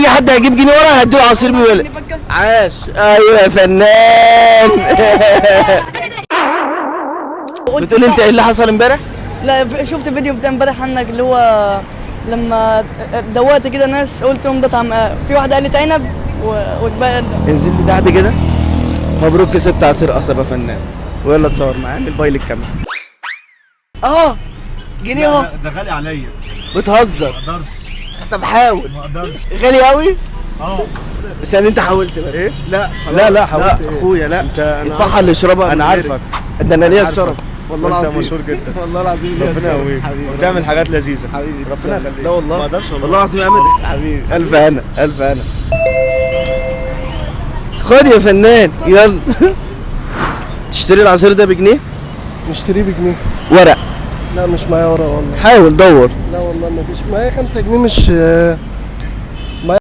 حد هيجيب جنيه ورا هديله عصير ببلاش. عاش. ايوه يا فنان. بتقول انت ايه اللي حصل امبارح؟ لا شفت فيديو بتاع امبارح عنك اللي هو لما دوقت كده ناس قلت لهم ده طعم في واحده قالت عنب واتبقى. انزل لي تحت كده. مبروك كسبت عصير قصب يا فنان. ويلا اتصور معايا اعمل باي للكاميرا. جنيه اهو. ده غالي عليا. بتهزر. ما اقدرش. طب حاول. ما اقدرش. غالي قوي؟ عشان انت حاولت بس. ايه؟ لا لا حاولت. لا اخويا لا. انت اتفحل اللي يشربها. انا عارفك. ده انا ليا الشرف والله العظيم. انت مشهور جدا. والله العظيم. ربنا يقويك وبتعمل حاجات لذيذه. حبيبي ربنا يخليك. لا والله ما اقدرش والله العظيم يا امل. حبيبي الف هنا الف هنا. خد يا فنان يلا. تشتري العصير ده بجنيه؟ نشتريه بجنيه. ورق. لا مش معايا ورق والله. حاول دور. لا والله ما فيش معايا 5 جنيه.